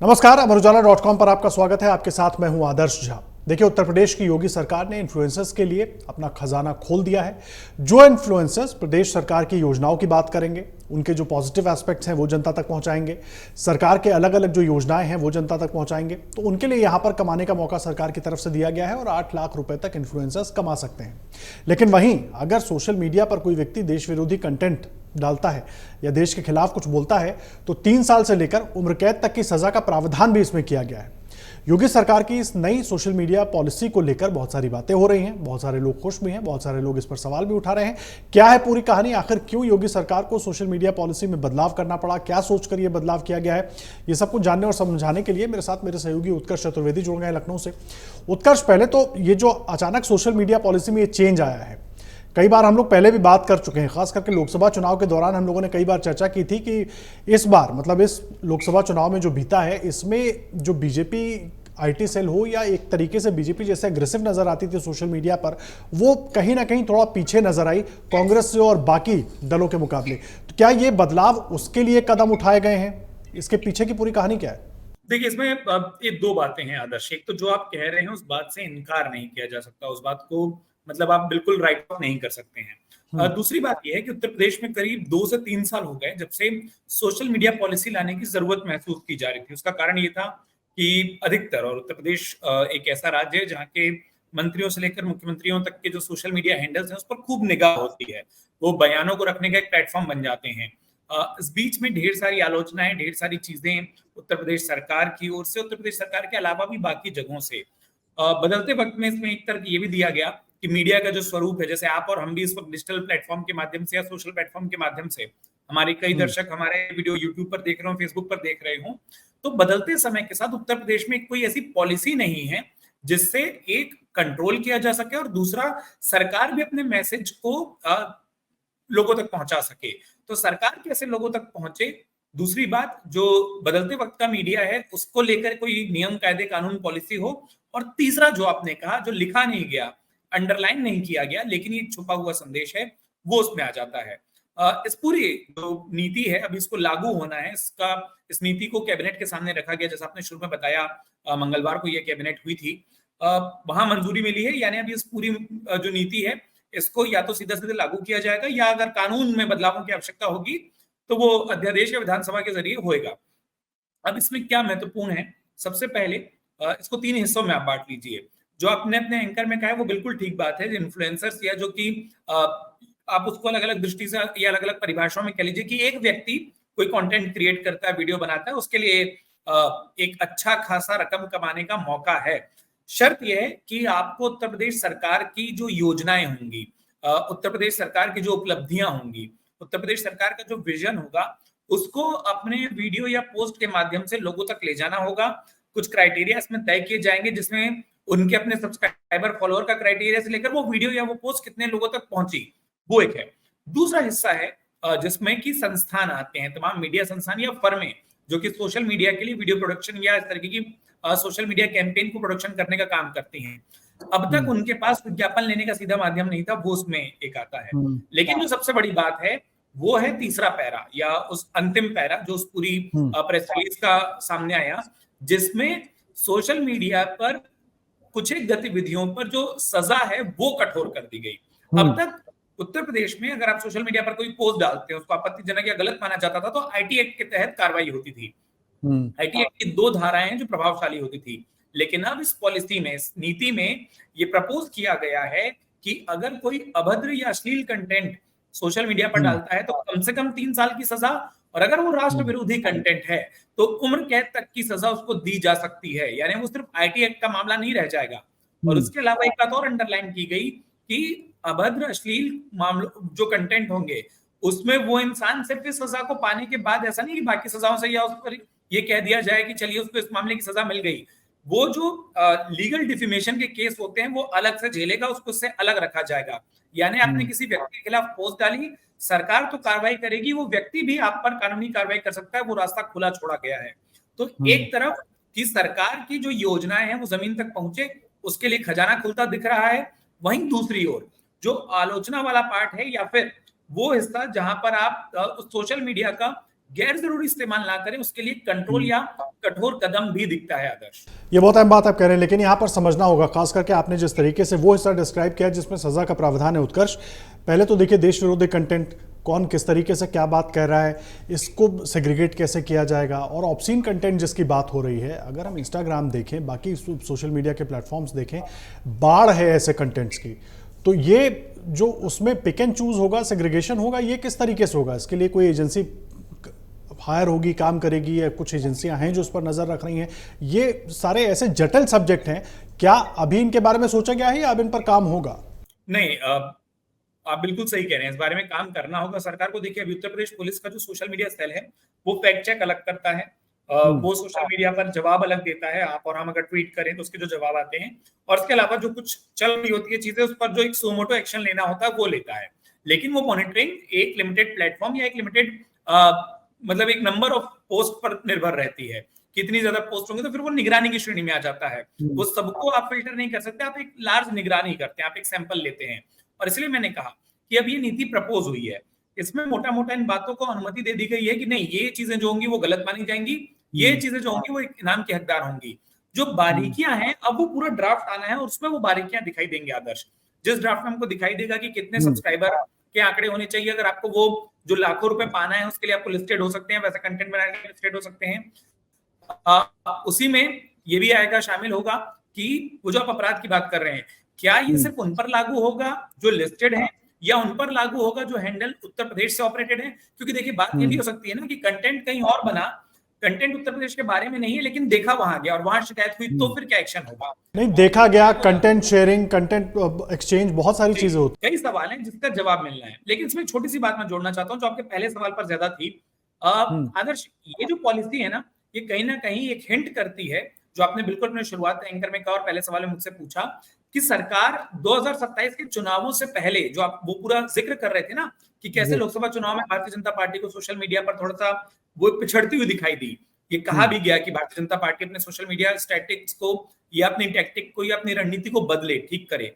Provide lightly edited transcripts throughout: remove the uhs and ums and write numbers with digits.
नमस्कार, अमर उजाला.com पर आपका स्वागत है। आपके साथ मैं हूं आदर्श झा। देखिए, उत्तर प्रदेश की योगी सरकार ने इन्फ्लुएंसर्स के लिए अपना खजाना खोल दिया है। जो इन्फ्लुएंसर्स प्रदेश सरकार की योजनाओं की बात करेंगे, उनके जो पॉजिटिव एस्पेक्ट्स हैं वो जनता तक पहुंचाएंगे, सरकार के अलग अलग जो योजनाएं हैं वो जनता तक पहुंचाएंगे, तो उनके लिए यहां पर कमाने का मौका सरकार की तरफ से दिया गया है और 8 लाख रुपए तक इन्फ्लुएंसर्स कमा सकते हैं। लेकिन वहीं अगर सोशल मीडिया पर कोई व्यक्ति देश विरोधी कंटेंट डालता है या देश के खिलाफ कुछ बोलता है तो 3 साल से लेकर उम्र कैद तक की सजा का प्रावधान भी इसमें किया गया है। योगी सरकार की इस नई सोशल मीडिया पॉलिसी को लेकर बहुत सारी बातें हो रही हैं, बहुत सारे लोग खुश भी हैं, बहुत सारे लोग इस पर सवाल भी उठा रहे हैं। क्या है पूरी कहानी, आखिर क्यों योगी सरकार को सोशल मीडिया पॉलिसी में बदलाव करना पड़ा, क्या सोचकर यह बदलाव किया गया है, ये सब कुछ जानने और समझाने के लिए मेरे साथ मेरे सहयोगी उत्कर्ष चतुर्वेदी जुड़ गए लखनऊ से। उत्कर्ष, पहले तो ये जो अचानक सोशल मीडिया पॉलिसी में ये चेंज आया है, कई बार हम लोग पहले भी बात कर चुके हैं, खास करके लोकसभा चुनाव के दौरान हम लोगों ने कई बार चर्चा की थी कि इस बार, मतलब इस लोकसभा चुनाव में जो बीता है, इसमें जो बीजेपी आईटी सेल हो या एक तरीके से बीजेपी जैसे अग्रेसिव नजर आती थी सोशल मीडिया पर, वो कहीं ना कहीं थोड़ा पीछे नजर आई कांग्रेस से और बाकी दलों के मुकाबले। तो क्या ये बदलाव उसके लिए कदम उठाए गए हैं? इसके पीछे की पूरी कहानी क्या है? देखिए, इसमें ये दो बातें हैं आदर्श। एक तो जो आप कह रहे हैं उस बात से इनकार नहीं किया जा सकता, उस बात को मतलब आप बिल्कुल राइट ऑफ नहीं कर सकते हैं। दूसरी बात यह है कि उत्तर प्रदेश में करीब 2 से 3 साल हो गए जब से सोशल मीडिया पॉलिसी लाने की जरूरत महसूस की जा रही थी। उसका कारण ये था कि अधिकतर, और उत्तर प्रदेश एक ऐसा राज्य है जहाँ के मंत्रियों से लेकर मुख्यमंत्रियों तक के जो सोशल मीडिया हैंडल्स हैं उस पर खूब निगाह होती है, वो बयानों को रखने का एक प्लेटफॉर्म बन जाते हैं। इस बीच में ढेर सारी आलोचनाएं, ढेर सारी चीजें उत्तर प्रदेश सरकार की ओर से, उत्तर प्रदेश सरकार के अलावा भी बाकी जगहों से बदलते वक्त में इसमें एक तरह ये भी दिया गया कि मीडिया का जो स्वरूप है, जैसे आप और हम भी इस वक्त डिजिटल प्लेटफॉर्म के माध्यम से या सोशल प्लेटफॉर्म के माध्यम से, हमारे कई दर्शक हमारे वीडियो यूट्यूब पर देख रहे हो, फेसबुक पर देख रहे हो, तो बदलते समय के साथ उत्तर प्रदेश में कोई ऐसी पॉलिसी नहीं है जिससे एक कंट्रोल किया जा सके और दूसरा सरकार भी अपने मैसेज को लोगों तक पहुंचा सके। तो सरकार कैसे लोगों तक पहुंचे, दूसरी बात जो बदलते वक्त का मीडिया है उसको लेकर कोई नियम, कायदे, कानून, पॉलिसी हो, और तीसरा जो आपने कहा, जो लिखा नहीं गया, अंडरलाइन नहीं किया गया, लेकिन ये छुपा हुआ संदेश है, वो उसमें आ जाता है। इस पूरी जो नीति है, अभी इसको लागू होना है, इस नीति को कैबिनेट के सामने रखा गया, जैसा आपने शुरू में बताया, मंगलवार को यह कैबिनेट हुई थी, वहां मंजूरी मिली है। यानी अभी इस पूरी जो नीति है इसको या तो सीधा सीधा लागू किया जाएगा या अगर कानून में बदलावों की आवश्यकता होगी तो वो अध्यादेश या विधानसभा के जरिए होएगा। अब इसमें क्या महत्वपूर्ण है, सबसे पहले इसको 3 हिस्सों में आप बांट लीजिए। जो आपने अपने एंकर में कहा है वो बिल्कुल ठीक बात है। इन्फ्लुएंसर्स, या जो कि आप उसको अलग अलग दृष्टि से या अलग अलग परिभाषाओं में कह लीजिए कि एक व्यक्ति कोई कंटेंट क्रिएट करता है, वीडियो बनाता है, उसके लिए एक अच्छा खासा रकम कमाने का मौका है। शर्त यह है कि आपको उत्तर प्रदेश सरकार की जो योजनाएं होंगी, उत्तर प्रदेश सरकार की जो उपलब्धियां होंगी, उत्तर प्रदेश सरकार का जो विजन होगा, उसको अपने वीडियो या पोस्ट के माध्यम से लोगों तक ले जाना होगा। कुछ क्राइटेरिया इसमें तय किए जाएंगे जिसमें उनके अपने सब्सक्राइबर, फॉलोअर का क्राइटेरिया से लेकर वो वीडियो या वो पोस्ट कितने लोगों तक पहुंची, वो एक है। दूसरा हिस्सा है जिसमें कि संस्थान आते हैं, तमाम मीडिया संस्थान या फर्में जो कि सोशल मीडिया के लिए वीडियो प्रोडक्शन या इस तरीके की सोशल मीडिया कैंपेन को प्रोडक्शन करने का काम करती हैं। अब तक उनके पास विज्ञापन लेने का सीधा माध्यम नहीं था, वो उसमें एक आता है। लेकिन जो सबसे बड़ी बात है वो है तीसरा पैरा या उस अंतिम पैरा जो उस पूरी प्रेस रिलीज का सामने आया, जिसमें सोशल मीडिया पर कुछ एक गतिविधियों पर जो सजा है वो कठोर कर दी गई। अब तक उत्तर प्रदेश में अगर आप सोशल मीडिया पर कोई पोस्ट डालते हैं, उसको आपत्तिजनक या गलत माना जाता था, तो आईटी एक्ट के तहत कार्रवाई होती थी। आईटी एक्ट की 2 धाराएं हैं जो प्रभावशाली होती थी। लेकिन अब इस पॉलिसी में, इस नीति में ये प्रपोज किया गया है कि अगर कोई अभद्र या अश्लील कंटेंट सोशल मीडिया पर डालता है तो कम से कम 3 साल की सजा, और अगर वो राष्ट्र विरोधी कंटेंट है तो उम्र कैद तक की सजा उसको दी जा सकती है। यानी वो सिर्फ आईटी एक्ट का मामला नहीं रह जाएगा। और उसके अलावा एक बात और अंडरलाइन की गई कि अभद्र, अश्लील मामलों जो कंटेंट होंगे उसमें वो इंसान सिर्फ इस सजा को पाने के बाद, ऐसा नहीं कि बाकी सजाओं से या उस पर ये कह दिया जाए कि चलिए उसको इस मामले की सजा मिल गई, वो जो लीगल डिफेमेशन के केस होते हैं वो अलग से झेलेगा, उसको उससे अलग रखा जाएगा। यानी आपने किसी व्यक्ति के खिलाफ पोस्ट डाली, सरकार तो कार्रवाई करेगी, वो व्यक्ति भी आप पर कानूनी कार्रवाई कर सकता है, वो रास्ता खुला छोड़ा गया है। तो एक तरफ कि सरकार की जो योजनाएं हैं वो जमीन तक पहुंचे, उसके लिए खजाना खुलता दिख रहा है। वहीं दूसरी ओर जो आलोचना वाला पार्ट है या फिर वो हिस्सा जहां पर आप सोशल मीडिया का गैर जरूरी इस्तेमाल ना करें, उसके लिए कंट्रोल या कठोर कदम भी दिखता है आदर्श। ये बहुत अहम बात आप कह रहे हैं, लेकिन यहाँ पर समझना होगा, खास करके आपने जिस तरीके से वो हिस्सा डिस्क्राइब किया जिसमें सजा का प्रावधान है उत्कर्ष। पहले तो देखिए देश विरोधी कंटेंट कौन किस तरीके से क्या बात कह रहा है, इसको सेग्रीगेट कैसे किया जाएगा, और ऑब्सीन कंटेंट जिसकी बात हो रही है, अगर हम इंस्टाग्राम देखें, बाकी सोशल मीडिया के प्लेटफॉर्म्स देखें, बाढ़ है ऐसे कंटेंट्स की। तो ये जो उसमें पिक एंड चूज होगा, सेग्रीगेशन होगा, ये किस तरीके से होगा? इसके लिए कोई एजेंसी हायर होगी, काम करेगी, या कुछ एजेंसियां हैं जो उस पर नजर रख रही हैं? ये सारे ऐसे जटिल सब्जेक्ट हैं, क्या अभी इनके बारे में सोचा गया है या अब इन पर काम होगा? नहीं, आप बिल्कुल सही कह रहे हैं, इस बारे में काम करना होगा सरकार को। देखिए, अभी उत्तर प्रदेश पुलिस का जो सोशल मीडिया सेल है वो फैक्ट चेक अलग करता है, वो सोशल मीडिया पर जवाब अलग देता है। आप और हम अगर ट्वीट करें तो उसके जो जवाब आते हैं, और इसके अलावा जो कुछ चल रही होती है चीजें, उस पर जो एक सुमोटो एक्शन लेना होता है वो लेता है। लेकिन वो मॉनिटरिंग एक लिमिटेड प्लेटफॉर्म या एक लिमिटेड मतलब एक नंबर ऑफ पोस्ट पर निर्भर रहती है। कितनी ज्यादा पोस्ट होंगे तो फिर वो निगरानी की श्रेणी में आ जाता है। वो सबको आप फिल्टर नहीं कर सकते, आप एक लार्ज निगरानी करते हैं, आप एक सैंपल लेते हैं। और इसलिए मैंने कहा कि अब ये नीति प्रपोज हुई है, इसमें मोटा मोटा इन बातों को अनुमति दे दी गई है कि नहीं, ये चीजें जो होंगी वो गलत मानी जाएंगी, ये चीजें जो होंगी वो एक इनाम के हकदार होंगी। जो बारीकियां हैं, अब वो पूरा ड्राफ्ट आना है और उसमें वो बारीकियां दिखाई देंगे आदर्श। जिस ड्राफ्ट में हमको दिखाई देगा कि कितने सब्सक्राइबर के आंकड़े होने चाहिए, अगर आपको वो जो लाखों रुपए पाना है उसके लिए आपको लिस्टेड हो सकते हैं, वैसे कंटेंट बनाने के लिए लिस्टेड हो सकते हैं। उसी में ये भी आएगा, शामिल होगा कि वो जो आप अपराध की बात कर रहे हैं, क्या ये सिर्फ उन पर लागू होगा जो लिस्टेड है, या उन पर लागू होगा जो हैंडल उत्तर प्रदेश से ऑपरेटेड है? क्योंकि देखिए, बात ये भी हो सकती है ना कि कंटेंट कहीं और बना, कंटेंट उत्तर प्रदेश के बारे में नहीं है, लेकिन देखा वहां गया और वहां शिकायत हुई, तो फिर क्या एक्शन होगा? नहीं, देखा गया, कंटेंट शेयरिंग, कंटेंट एक्सचेंज, बहुत सारी चीजें होती। कई सवाल हैं जिसका जवाब मिलना है, लेकिन इसमें छोटी सी बात मैं जोड़ना चाहता हूं जो आपके पहले सवाल पर ज्यादा थी। आदर्श, ये जो पॉलिसी है ना, ये कहीं ना कहीं एक हिंट करती है, जो आपने बिल्कुल अपने शुरुआत एंकर में कहा और पहले सवाल में मुझसे पूछा, कि सरकार 2027 के चुनावों से पहले जो आप वो पूरा जिक्र कर रहे थे ना कि कैसे लोकसभा चुनाव में भारतीय जनता पार्टी को सोशल मीडिया पर थोड़ा सा वो पिछड़ती हुई दिखाई दी। ये कहा भी गया कि भारतीय जनता पार्टी अपने सोशल मीडिया स्टैटिक्स को या अपनी टैक्टिक को या अपनी रणनीति को बदले, ठीक करे।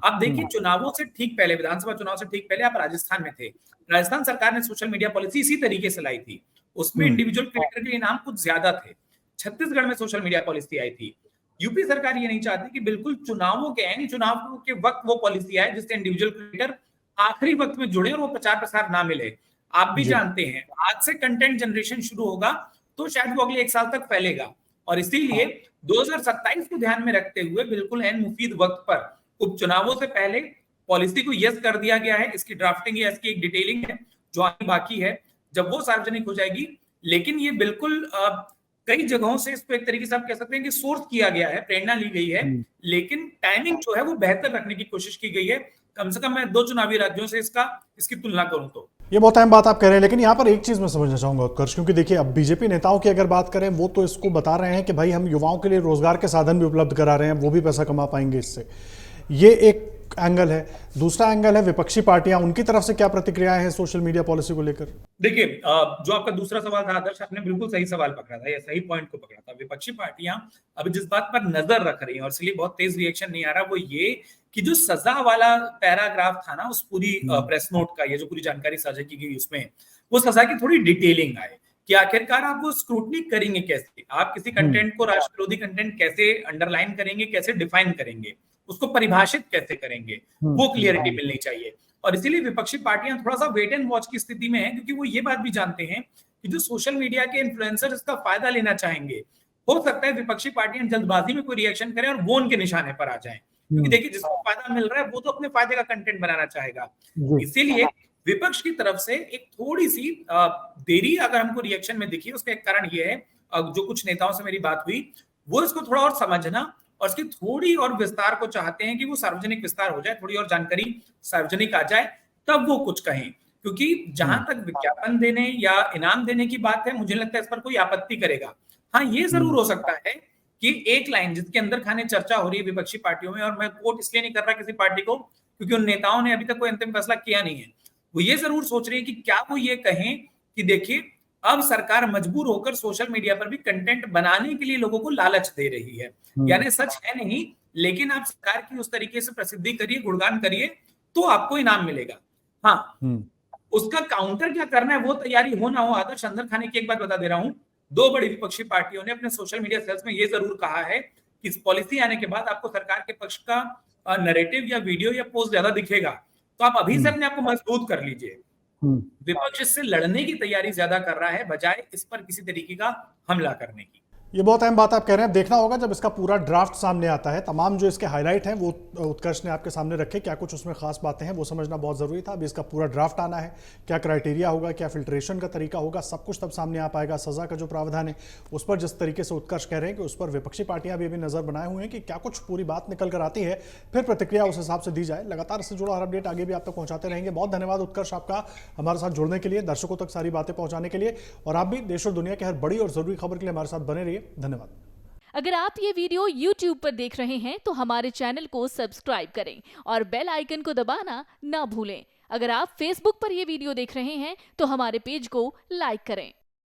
आप देखिए, चुनावों से ठीक पहले, विधानसभा चुनाव से ठीक पहले आप राजस्थान में थे। राजस्थान सरकार ने सोशल मीडिया पॉलिसी इसी तरीके से लाई थी, उसमें इंडिविजुअल क्रिएटर के इनाम कुछ ज्यादा थे। छत्तीसगढ़ में सोशल मीडिया पॉलिसी आई थी। यूपी सरकार ये नहीं चाहती कि बिल्कुल चुनावों के एंड, चुनाव के वक्त वो पॉलिसी आए जिससे इंडिविजुअल क्रिएटर आखिरी वक्त में जुड़े और वो प्रचार प्रसार ना मिले। आप भी जानते हैं, आज से कंटेंट जनरेशन शुरू होगा तो शायद वो अगले 1 साल तक फैलेगा, और इसीलिए 2027 को ध्यान में रखते हुए बिल्कुल एन मुफीद वक्त पर उपचुनावों से पहले पॉलिसी को यस कर दिया गया है। इसकी ड्राफ्टिंग या इसकी एक डिटेलिंग है जो आनी बाकी है, जब वो सार्वजनिक हो जाएगी। लेकिन ये बिल्कुल कई जगहों से इसको एक तरीके से आप कह सकते हैं कि सोर्स किया गया है, प्रेरणा ली गई है, लेकिन टाइमिंग जो है वो बेहतर रखने की कोशिश की गई है। कम से कम मैं 2 चुनावी राज्यों से इसकी तुलना करूं तो। ये बहुत अहम बात आप कह रहे हैं, लेकिन यहाँ पर एक चीज मैं समझना चाहूंगा उत्कर्ष, क्योंकि देखिए अब बीजेपी नेताओं की अगर बात करें, वो तो इसको बता रहे हैं कि भाई हम युवाओं के लिए रोजगार के साधन भी उपलब्ध करा रहे हैं, वो भी पैसा कमा पाएंगे इससे। ये एक एंगल है। दूसरा एंगल है विपक्षी पार्टियां, उनकी तरफ से क्या प्रतिक्रियाएं हैं सोशल मीडिया पॉलिसी को लेकर? देखिए, जो आपका दूसरा सवाल था आदर्श, आपने बिल्कुल सही सवाल पकड़ा था या सही पॉइंट को पकड़ा था। विपक्षी पार्टियां अभी जिस बात पर नजर रख रही हैं, और इसलिए बहुत तेज रिएक्शन नहीं आ रहा, वो ये कि जो सजा वाला पैराग्राफ था ना उस पूरी प्रेस नोट का, ये जो पूरी जानकारी साझा की गई उसमें, वो सजा की थोड़ी डिटेलिंग आए कि आखिरकार आप वो स्क्रूटनी करेंगे कैसे, आप किसी कंटेंट को राष्ट्र विरोधी कंटेंट कैसे अंडरलाइन करेंगे, कैसे डिफाइन करेंगे, उसको परिभाषित कैसे करेंगे, वो क्लियरिटी मिलनी चाहिए। और इसीलिए विपक्षी पार्टियां थोड़ा सा वेट एंड वॉच की स्थिति में है, क्योंकि वो ये बात भी जानते हैं कि जो सोशल मीडिया के इन्फ्लुएंसर इसका फायदा लेना चाहेंगे, हो सकता है विपक्षी पार्टियां जल्दबाजी में कोई रिएक्शन करें और वो उनके निशाने पर आ जाएं, क्योंकि देखिए जिसको फायदा मिल रहा है वो तो अपने फायदे का कंटेंट बनाना चाहेगा। इसीलिए विपक्ष की तरफ से एक थोड़ी सी देरी अगर हमको रिएक्शन में दिखी, उसका एक कारण ये है, जो कुछ नेताओं से मेरी बात हुई, वो इसको थोड़ा और समझना और इसकी थोड़ी और विस्तार को चाहते हैं कि वो सार्वजनिक विस्तार हो जाए, थोड़ी और जानकारी सार्वजनिक आ जाए, तब वो कुछ कहें। क्योंकि जहां तक विज्ञापन देने या इनाम देने की बात है, मुझे लगता है इस पर कोई आपत्ति करेगा। हाँ, ये जरूर हो सकता है कि एक लाइन जिसके अंदर खाने चर्चा हो रही है विपक्षी पार्टियों में, और मैं कोट इसलिए नहीं कर रहा किसी पार्टी को क्योंकि उन नेताओं ने अभी तक कोई अंतिम फैसला किया नहीं है, वो ये जरूर सोच रहे हैं कि क्या वो ये कहें कि देखिए अब सरकार मजबूर होकर सोशल मीडिया पर भी कंटेंट बनाने के लिए लोगों को लालच दे रही है। यानी सच है नहीं, लेकिन आप सरकार की उस तरीके से प्रसिद्धि करिए, गुणगान करिए, तो आपको इनाम मिलेगा। हाँ, उसका काउंटर क्या करना है वो तैयारी हो ना हो। आदर्श, अंदर खाने की एक बात बता दे रहा हूं, दो बड़ी विपक्षी पार्टियों ने अपने सोशल मीडिया सेल्स में ये जरूर कहा है कि इस पॉलिसी आने के बाद आपको सरकार के पक्ष का नैरेटिव या वीडियो या पोस्ट ज्यादा दिखेगा, तो आप अभी से अपने आप को मजबूत कर लीजिए। विपक्ष इससे लड़ने की तैयारी ज्यादा कर रहा है बजाय इस पर किसी तरीके का हमला करने की। ये बहुत अहम बात आप कह रहे हैं। देखना होगा जब इसका पूरा ड्राफ्ट सामने आता है, तमाम जो इसके हाईलाइट हैं वो उत्कर्ष ने आपके सामने रखे, क्या कुछ उसमें खास बातें हैं वो समझना बहुत जरूरी था। अभी इसका पूरा ड्राफ्ट आना है, क्या क्राइटेरिया होगा, क्या फिल्ट्रेशन का तरीका होगा, सब कुछ तब सामने आ पाएगा। सजा का जो प्रावधान है उस पर जिस तरीके से उत्कर्ष कह रहे हैं कि उस पर विपक्षी पार्टियां भी अभी नजर बनाए हुए हैं कि क्या कुछ पूरी बात निकल कर आती है, फिर प्रतिक्रिया उस हिसाब से दी जाए। लगातार इससे जुड़ा हर अपडेट आगे भी आप तक पहुंचाते रहेंगे। बहुत धन्यवाद उत्कर्ष आपका हमारे साथ जुड़ने के लिए, दर्शकों तक सारी बातें पहुंचाने के लिए, और आप भी देश और दुनिया की हर बड़ी और जरूरी खबर के लिए हमारे साथ बने रहिए। धन्यवाद। अगर आप ये वीडियो YouTube पर देख रहे हैं तो हमारे चैनल को सब्सक्राइब करें और बेल आइकन को दबाना ना भूलें। अगर आप Facebook पर ये वीडियो देख रहे हैं तो हमारे पेज को लाइक करें।